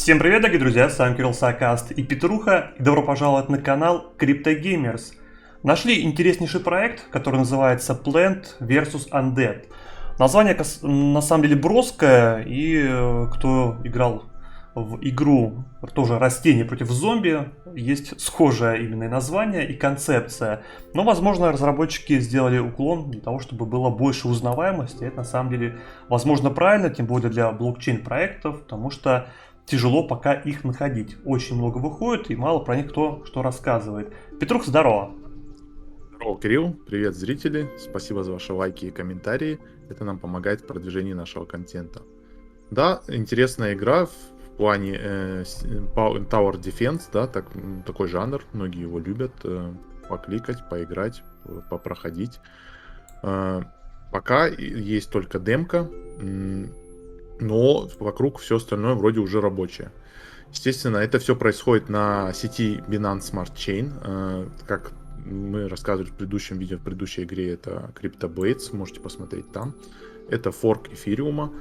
Всем привет, дорогие друзья, с вами Кирилл Саакаст и Петруха, и добро пожаловать на канал CryptoGamers. Нашли интереснейший проект, который называется Plant vs Undead. Название на самом деле броское, и кто играл в игру тоже растения против зомби, есть схожее именно и название, и концепция. Но, возможно, разработчики сделали уклон для того, чтобы было больше узнаваемости. Это на самом деле, возможно, правильно, тем более для блокчейн-проектов, потому что тяжело пока их находить. Очень много выходит, и мало про них кто что рассказывает. Петрух, здорово! Здорово, Кирилл. Привет, зрители. Спасибо за ваши лайки и комментарии. Это нам помогает в продвижении нашего контента. Да, интересная игра в плане Tower Defense, да, такой жанр. Многие его любят. Покликать, поиграть, попроходить. Пока есть только демка, но вокруг все остальное вроде уже рабочее. Естественно, это все происходит на сети Binance Smart Chain. Как мы рассказывали в предыдущем видео, в предыдущей игре, это CryptoBlades, можете посмотреть там. Это форк эфириума.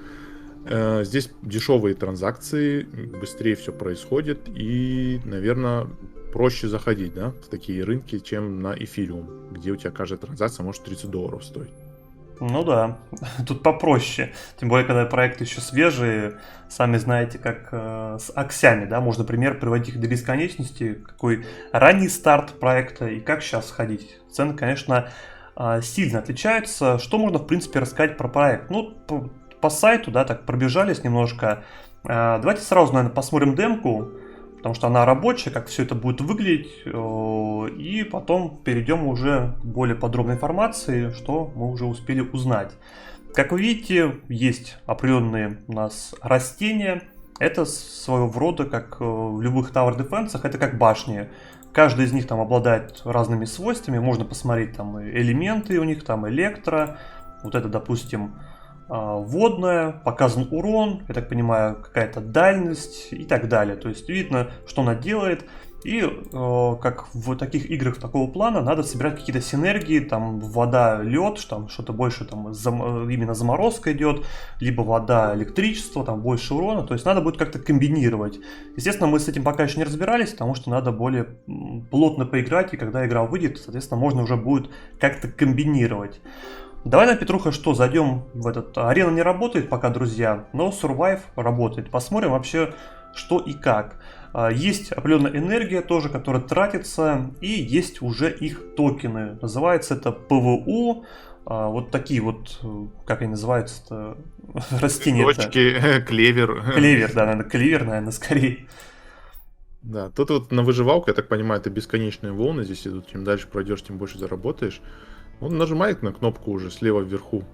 Здесь дешевые транзакции, быстрее все происходит и, наверное, проще заходить, да, в такие рынки, чем на эфириум, где у тебя каждая транзакция может $30 стоить. Ну да, тут попроще. Тем более, когда проекты еще свежие, сами знаете, как с аксями, да, можно пример приводить их до бесконечности, какой ранний старт проекта и как сейчас ходить. Цены, конечно, сильно отличаются. Что можно, в принципе, рассказать про проект? Ну, по сайту, да, так пробежались немножко. Давайте сразу, наверное, посмотрим демку, потому что она рабочая, как все это будет выглядеть, и потом перейдем уже к более подробной информации, что мы уже успели узнать. Как вы видите, есть определенные у нас растения, это своего рода, как в любых Tower Defense, это как башни. Каждый из них там обладает разными свойствами, можно посмотреть там элементы у них, там электро, вот это, допустим, водная, показан урон, я так понимаю, какая-то дальность и так далее. То есть видно, что она делает. И как в таких играх такого плана надо собирать какие-то синергии, там вода, лед, там что-то больше там именно заморозка идет, либо вода, электричество, там больше урона. То есть надо будет как-то комбинировать. Естественно, мы с этим пока еще не разбирались, потому что надо более плотно поиграть, и когда игра выйдет, соответственно, можно уже будет как-то комбинировать. Давай, на Петруха, что, зайдем в этот... Арена не работает пока, друзья, но Survive работает. Посмотрим вообще, что и как. Есть определенная энергия тоже, которая тратится, и есть уже их токены. Называется это ПВУ. Вот такие вот, как они называются-то, растения. Точки, клевер. Клевер, да, наверное, клевер, наверное, скорее. Да, тут вот на выживалку, я так понимаю, это бесконечные волны здесь идут. Чем дальше пройдешь, тем больше заработаешь. Он нажимает на кнопку уже слева вверху,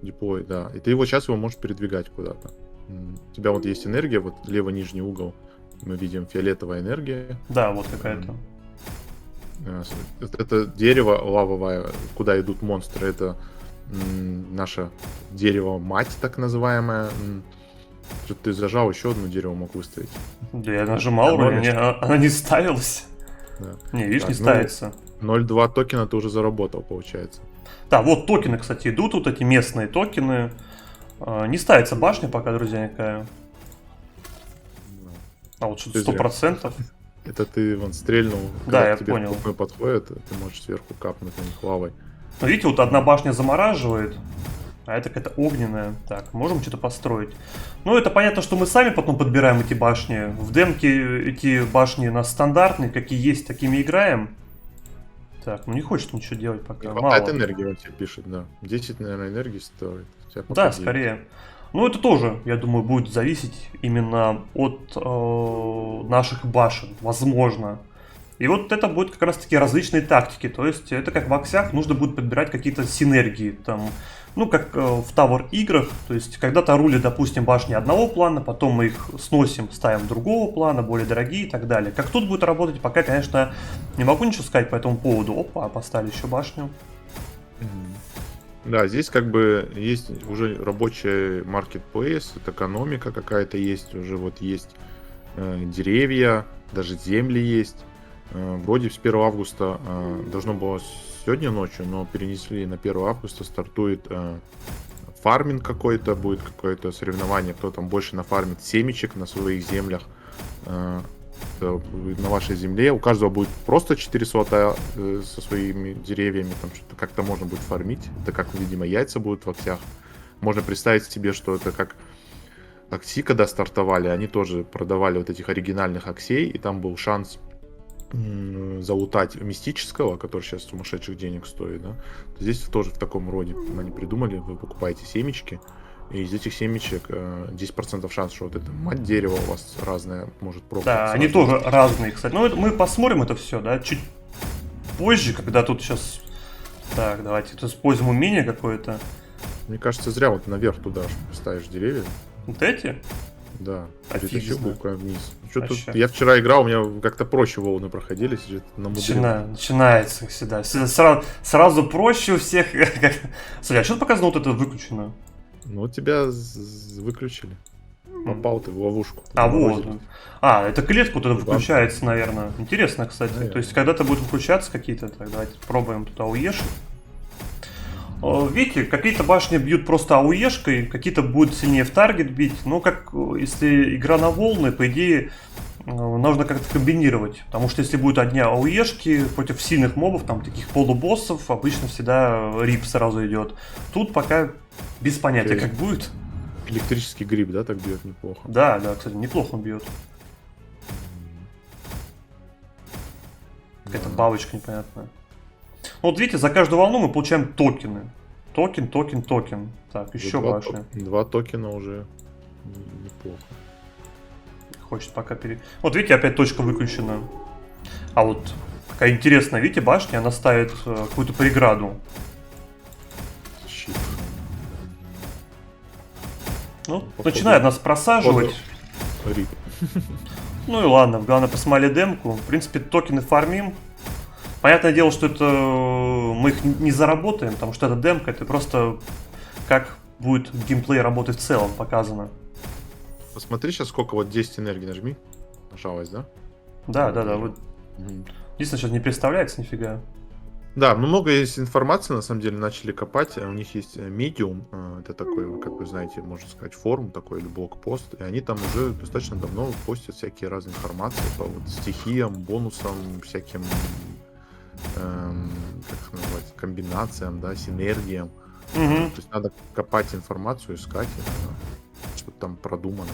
деплой, да, и ты сейчас его можешь передвигать куда-то. У тебя вот есть энергия, вот лево нижний угол, мы видим фиолетовая энергия. Да, вот какая-то. Это дерево лавовое, куда идут монстры, это наше дерево-мать, так называемое. Что-то ты зажал, еще одно дерево мог выставить. Да я нажимал, она не ставилась. Да. Не, видишь, не ставится. 0.2 токена ты уже заработал, получается. Да, вот токены, кстати, идут, вот эти местные токены. Не ставится башня пока, друзья, никакая. А вот что-то 100%. Это ты вон стрельнул, да, я тебе понял. Подходит, ты можешь сверху капнуть на них лавой. Ну, видите, вот одна башня замораживает, а это какая-то огненная. Так, можем что-то построить. Ну, это понятно, что мы сами потом подбираем эти башни. В демке эти башни у нас стандартные, какие есть, такими играем. Так, ну не хочет ничего делать пока. Не хватает энергии, он тебе пишет, да. 10, наверное, энергии стоит. Да, скорее. Ну, это тоже, я думаю, будет зависеть именно от наших башен, возможно. И вот это будет как раз-таки различные тактики. То есть это как в аксях, нужно будет подбирать какие-то синергии. Там, ну, как в Tower играх. То есть когда-то рули, допустим, башни одного плана, потом мы их сносим, ставим другого плана, более дорогие и так далее. Как тут будет работать, пока, конечно, не могу ничего сказать по этому поводу. Опа, поставили еще башню. Да, здесь как бы есть уже рабочий marketplace, экономика какая-то есть, уже вот есть деревья, даже земли есть. Вроде с 1 августа должно было сегодня ночью, но перенесли на 1 августа, стартует фарминг какой-то, будет какое-то соревнование, кто там больше нафармит семечек на своих землях. На вашей земле. У каждого будет просто 4 слота со своими деревьями, там что-то как-то можно будет фармить. Это как, видимо, яйца будут в аксях. Можно представить себе, что это как акси, когда стартовали, они тоже продавали вот этих оригинальных аксей, и там был шанс залутать мистического, который сейчас сумасшедших денег стоит, да. Здесь тоже в таком роде они придумали, вы покупаете семечки, и из этих семечек 10% шанс, что вот это мать дерева у вас разная может пробовать. Да, они тоже разные, кстати. Ну, мы посмотрим это все, да, чуть позже, когда тут сейчас... Так, давайте тут используем умение какое-то. Мне кажется, зря вот наверх туда ставишь деревья. Вот эти? Да, Офигенно. буквально вниз. Что-то Вообще. я вчера играл, у меня как-то проще волны проходили, сейчас намудрил. Начинается всегда. Сразу проще у всех. Смотри, а что показано вот это выключено? Ну, тебя выключили. Попал ты в ловушку. А, Заморозили. вот. А, это клетка вот это Да. выключается, наверное. Интересно, кстати. Наверное. То есть, когда-то будут выключаться какие-то, так давайте пробуем тут ауешек. Видите, какие-то башни бьют просто ауешкой, какие-то будут сильнее в таргет бить. Но как если игра на волны, по идее, нужно как-то комбинировать. Потому что если будут одни ауешки против сильных мобов, там таких полубоссов, обычно всегда рип сразу идет. Тут пока без понятия, Окей. как будет. Электрический гриб, да, так бьет неплохо. Да, кстати, неплохо он бьет. Какая-то бабочка непонятная. Ну, вот видите, за каждую волну мы получаем токены. Токен. Так, еще башня. 2 токена уже неплохо. Хочет пока Вот видите, опять точка выключена. А вот какая интересная, видите, башня, она ставит какую-то преграду. Щит. Ну, Походу- начинает нас просаживать. Рип. Ну и ладно, главное посмотрели демку. В принципе, токены фармим. Понятное дело, что это мы их не заработаем, потому что это демка, это просто как будет геймплей работать в целом показано. Посмотри сейчас, сколько вот 10 энергии нажми. Нажалось, да? Да. Вот. Мгм. Единственное, сейчас не представляется нифига. Да, много есть информации, на самом деле, начали копать. У них есть Medium, это такой, как вы знаете, можно сказать, форум такой или блокпост. И они там уже достаточно давно постят всякие разные информации по вот стихиям, бонусам, всяким, как назвать, комбинациям, да, синергиям. Мгм. То есть надо копать информацию, искать, что-то там продумано.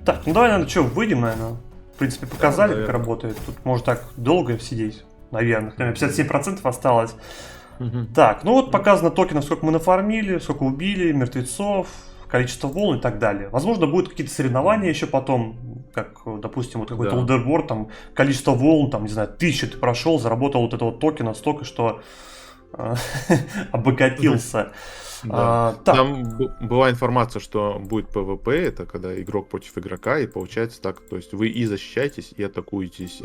Так, ну давай, наверное, что, выйдем, наверное. В принципе, показали, как наверное. работает. Тут можно так долго сидеть, наверное. 57% осталось. Так, ну вот показано токенов, сколько мы нафармили, сколько убили, мертвецов, количество волн и так далее. Возможно, будут какие-то соревнования еще потом, как, допустим, вот какой-то Да. лидерборд, там, количество волн, там, не знаю, 1000 ты прошел, заработал вот этого токена столько, что обогатился. Да. Так, Там была информация, что будет PvP, это когда игрок против игрока, и получается так, то есть вы и защищаетесь, и атакуетесь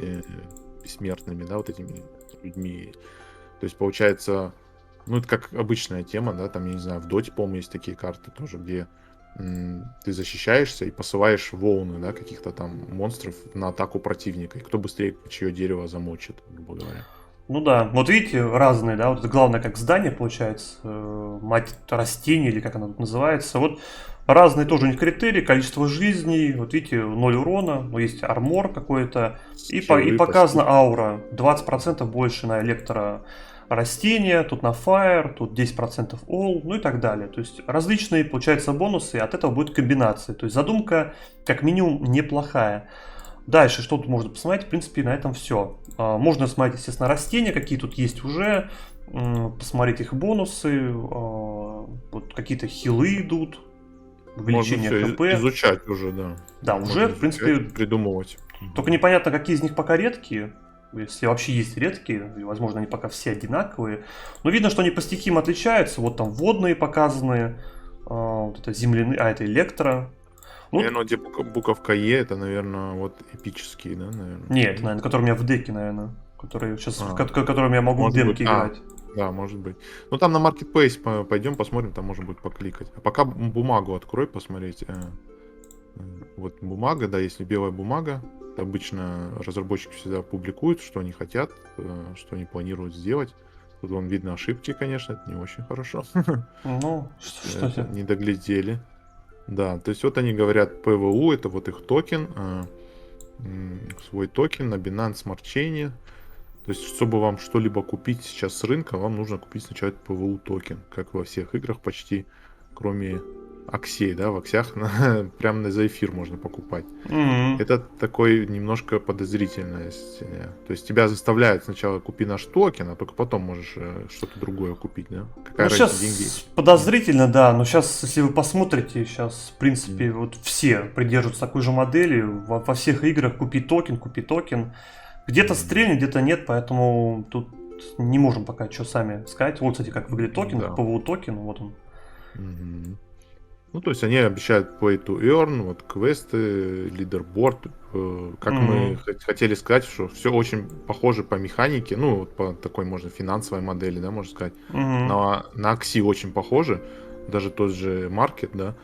бессмертными, да, вот этими людьми. То есть получается, ну это как обычная тема, да, там, я не знаю, в Доте, по-моему, есть такие карты тоже, где ты защищаешься и посылаешь волны, да, каких-то там монстров на атаку противника, и кто быстрее чье дерево замочит, грубо говоря. ну да, вот видите, разные, да, вот это главное, как здание получается, мать растений, или как оно тут называется, вот разные тоже у них критерии, количество жизней, вот видите, 0 урона, но есть армор какой-то, и Скиллы, показана аура, 20% больше на электро растения, тут на fire, тут 10% all, ну и так далее, то есть различные, получается, бонусы, и от этого будет комбинация, то есть задумка, как минимум, неплохая. Дальше, что тут можно посмотреть? В принципе, на этом все. Можно смотреть, естественно, растения, какие тут есть уже, посмотреть их бонусы, вот какие-то хилы идут, увеличение Можно хп. всё изучать уже, да. Да, Можно уже, в изучать, принципе, придумывать. только непонятно, какие из них пока редкие, если вообще есть редкие, и, возможно, они пока все одинаковые. Но видно, что они по стихиям отличаются, вот там водные показаны, вот это земляные, это электро. Ну, Наверное, где буковка Е, это, наверное, вот эпические, да, наверное? нет, наверное, который у меня в деке, наверное. Который сейчас, А. которым я могу в Может демке быть. играть. Да, может быть. Ну, там на Marketplace пойдем посмотрим, там можно будет покликать. А пока бумагу открой, посмотреть. Вот бумага, да, если белая бумага. Обычно разработчики всегда публикуют, что они хотят, что они планируют сделать. Тут вон видно ошибки, конечно, это не очень хорошо. Ну, что Это это? не доглядели. Да, то есть вот они говорят, ПВУ это вот их токен, свой токен на Binance Smart Chain. То есть, чтобы вам что-либо купить сейчас с рынка, вам нужно купить сначала этот ПВУ токен, как во всех играх почти, кроме Аксей, да, в Аксях прямо за эфир можно покупать. Мгм. Это такой немножко подозрительность. То есть тебя заставляют сначала купи наш токен, а только потом можешь что-то другое купить, да? Ну, Какая разница, деньги? сейчас подозрительно, да, но сейчас, если вы посмотрите, сейчас, в принципе, М, вот все придерживаются такой же модели, во всех играх купи токен, где-то м, стрельнет, где-то нет, поэтому тут не можем пока что сами сказать. Вот, кстати, как выглядит токен, Да. ПВУ токен, вот он. Мгм. Ну, то есть они обещают play to earn, вот квесты, лидерборд. Как мы Мгм. хотели сказать, что все очень похоже по механике, ну, вот по такой, можно, финансовой модели, да, можно сказать. Мгм. На Акси очень похоже, даже тот же маркет, да.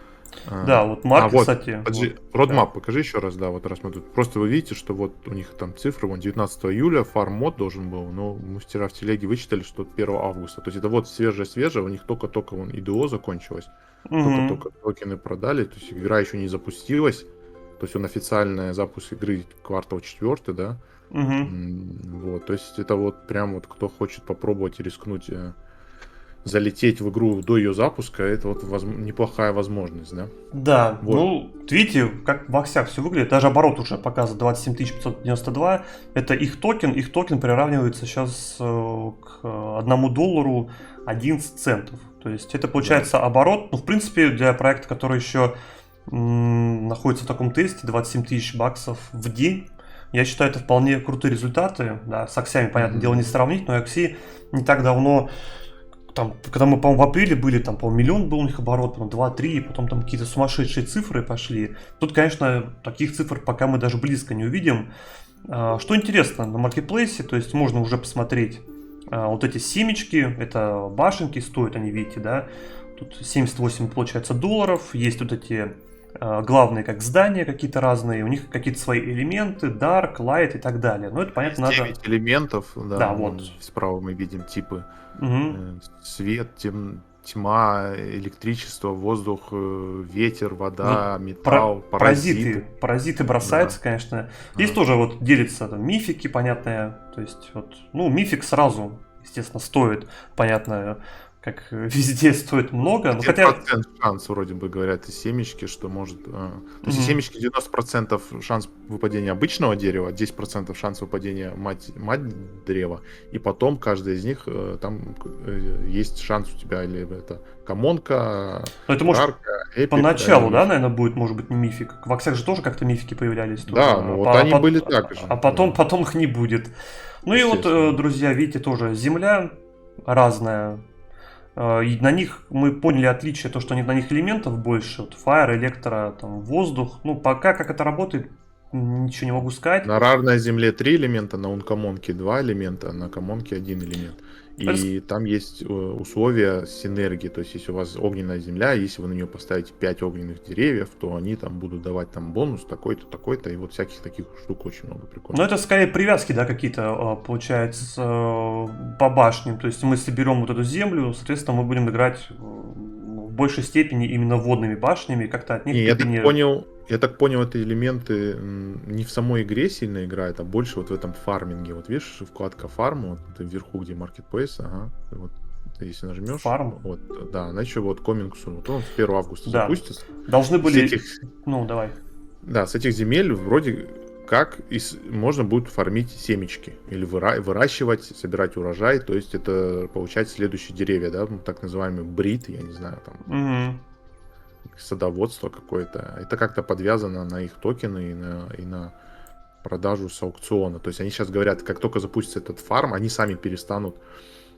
Да, вот марка, Вот, кстати, вот, подожди, да. родмап покажи еще раз, да, вот раз мы тут. Просто вы видите, что вот у них там цифры, вон 19 июля фарм-мод должен был, но мастера в телеге вычитали, что 1 августа. То есть это вот свежее-свежее, у них только-только вон ИДО закончилось, Мгм. только-только токены продали, то есть игра еще не запустилась, то есть он официальный запуск игры квартал 4, да. Мгм. Вот, то есть это вот прям вот кто хочет попробовать и рискнуть залететь в игру до ее запуска, это вот неплохая возможность, да. Да, Вот. ну, видите, как в Аксях все выглядит. Даже оборот уже показывает 27 592. Это их токен приравнивается сейчас к $1 11 центов. То есть это Да. получается оборот, ну, в принципе, для проекта, который еще находится в таком тесте, 27 тысяч баксов в день, я считаю, это вполне крутые результаты. Да, с Аксями, понятное дело, не Мгм. сравнить, но Акси не так давно там, когда мы, по-моему, в апреле были, там, по-моему, миллион был у них оборот, потом 2-3, потом там какие-то сумасшедшие цифры пошли. Тут, конечно, таких цифр пока мы даже близко не увидим. Что интересно, на маркетплейсе, то есть можно уже посмотреть вот эти семечки, это башенки, стоят они, видите, да, тут 78, получается, долларов, есть вот эти главные как здания какие-то разные, у них какие-то свои элементы, dark, light и так далее. Но это, понятно, Есть 9 надо... элементов, да, Да, вот. вон справа мы видим типы. Мгм. Свет, тьма, электричество, воздух, ветер, Вот вода, металл, паразиты. паразиты Да. бросаются, конечно. Здесь А. тоже вот делится там, мифики, понятное. То есть вот, ну, мифик сразу, естественно, стоит, понятно, как везде стоит много. Но хотя, 1% шанс, вроде бы говорят, из семечки, что может... То есть из мгм. семечки 90% шанс выпадения обычного дерева, 10% шанс выпадения мать древа, и потом каждый из них, там есть шанс у тебя, или это комонка, Но это может рарка, эпик, да, или поначалу, да, миф. наверное, будет, может быть, не мифик. В Аксах же тоже как-то мифики появлялись тоже, Да, ну вот они были так же, да, потом их не будет. Ну и вот, естественно. друзья, видите, тоже земля разная. И на них мы поняли отличие, то, что на них элементов больше. Вот Fire, электро, там, воздух. Ну, пока как это работает, ничего не могу сказать. На рарной земле 3 элемента, на ункомонке 2 элемента, на комонке 1 элемент. Это И там есть условия синергии. То есть, если у вас огненная земля, если вы на нее поставите 5 огненных деревьев, то они там будут давать там бонус такой-то, такой-то. И вот всяких таких штук очень много Но прикольных. это скорее привязки, да, какие-то, получается, по башням. То есть мы соберем вот эту землю, соответственно, мы будем играть в большей степени именно водными башнями, как-то от Не, них комбинировать. я так понял, это элементы не в самой игре сильно играют, а больше вот в этом фарминге. Вот видишь, вкладка фарм, вот это вверху, где marketplace, ага, вот ты если нажмешь, Фарм, вот, да, она еще вот coming soon, вот он с 1 августа да. запустится. Должны С этих, были... Ну, давай. да, с этих земель вроде как можно будет фармить семечки или выращивать, собирать урожай, то есть это получать следующие деревья, да, ну, так называемый брит, я не знаю, там Мгм. садоводство какое-то. Это как-то подвязано на их токены и на продажу с аукциона. То есть они сейчас говорят, как только запустится этот фарм, они сами перестанут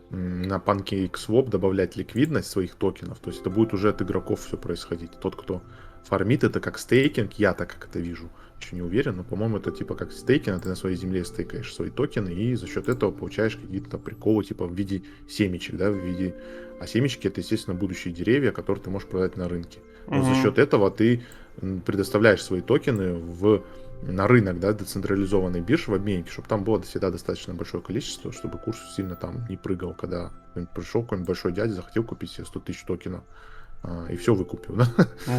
на PancakeSwap добавлять ликвидность своих токенов. То есть это будет уже от игроков все происходить. Тот, кто фармит, это как стейкинг, я так как это вижу. Еще не уверен, но, по-моему, это типа как стейкинг, ты на своей земле стейкаешь свои токены, и за счет этого получаешь какие-то приколы, типа в виде семечек, да, в виде... А семечки это, естественно, будущие деревья, которые ты можешь продать на рынке. Но за Мгм. счет этого ты предоставляешь свои токены на рынок, да, децентрализованной биржи в обменнике, чтобы там было всегда достаточно большое количество, чтобы курс сильно там не прыгал, когда пришел какой-нибудь большой дядя, захотел купить себе 100 тысяч токенов, и все выкупил, да?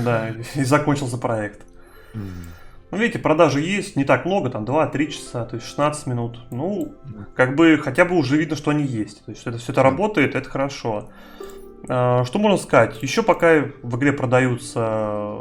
Да, и закончился проект. Ну, видите, продажи есть, не так много, там 2-3 часа, то есть 16 минут. Ну, как бы хотя бы уже видно, что они есть. То есть это все это работает, это хорошо. Что можно сказать? Еще пока в игре продаются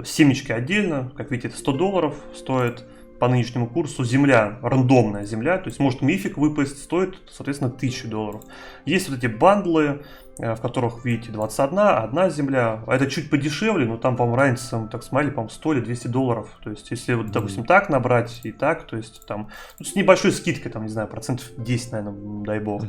семечки отдельно. Как видите, это $100 стоит по нынешнему курсу. Земля, рандомная земля, то есть может мифик выпасть, стоит, соответственно, $1000. Есть вот эти бандлы, в которых, видите, 21, одна земля. А это чуть подешевле, но там, по-моему, разница, мы так смотрели, по-моему, $100 или $200. То есть, если, вот, допустим, так набрать и так, то есть там с небольшой скидкой, там, не знаю, процентов 10, наверное, дай бог.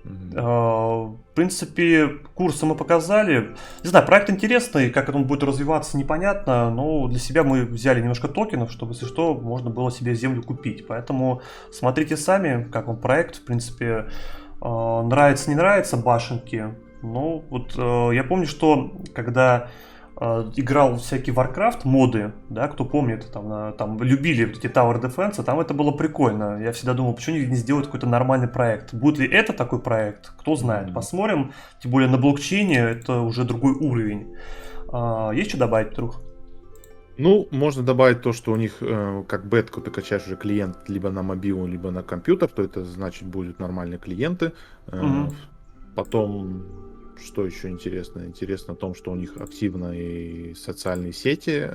В принципе, курсы мы показали. Не знаю, проект интересный, как он будет развиваться, непонятно. Но для себя мы взяли немножко токенов, чтобы, если что, можно было себе землю купить. Поэтому смотрите сами, как он проект. В принципе, нравится, не нравится башенки. Ну, вот я помню, что когда играл всякие Warcraft моды, да, кто помнит, там любили вот эти Tower Defense, там это было прикольно. Я всегда думал, почему они не сделают какой-то нормальный проект. Будет ли это такой проект, кто знает. Посмотрим. Тем более на блокчейне это уже другой уровень. Есть что добавить, Петрух? Ну, можно добавить то, что у них как бетку ты качаешь уже клиент либо на мобилу, либо на компьютер, то это значит будут нормальные клиенты. Потом, что еще интересно? Интересно о том, что у них активные социальные сети,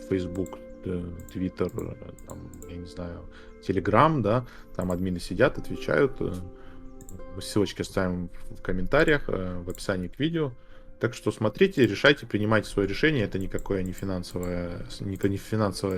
Facebook, Twitter, там, я не знаю, Telegram, да, там админы сидят, отвечают. Мы ссылочки оставим в комментариях, в описании к видео. Так что смотрите, решайте, принимайте свое решение. Это никакое не финансовое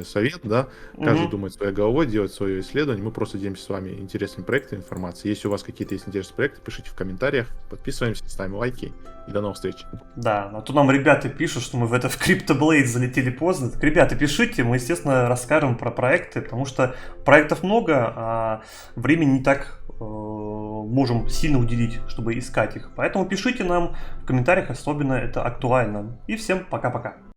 совет, да. Каждый думает своей головой, делает свое исследование. Мы просто делимся с вами интересными проектами, информацией. Если у вас какие-то есть интересные проекты, пишите в комментариях, подписываемся, ставим лайки. И до новых встреч. Да, а то нам ребята пишут, что мы в CryptoBlade залетели поздно. Так, ребята, пишите, мы, естественно, расскажем про проекты, потому что проектов много, а времени не так можем сильно уделить, чтобы искать их. Поэтому пишите нам в комментариях, особенно это актуально. И всем пока-пока.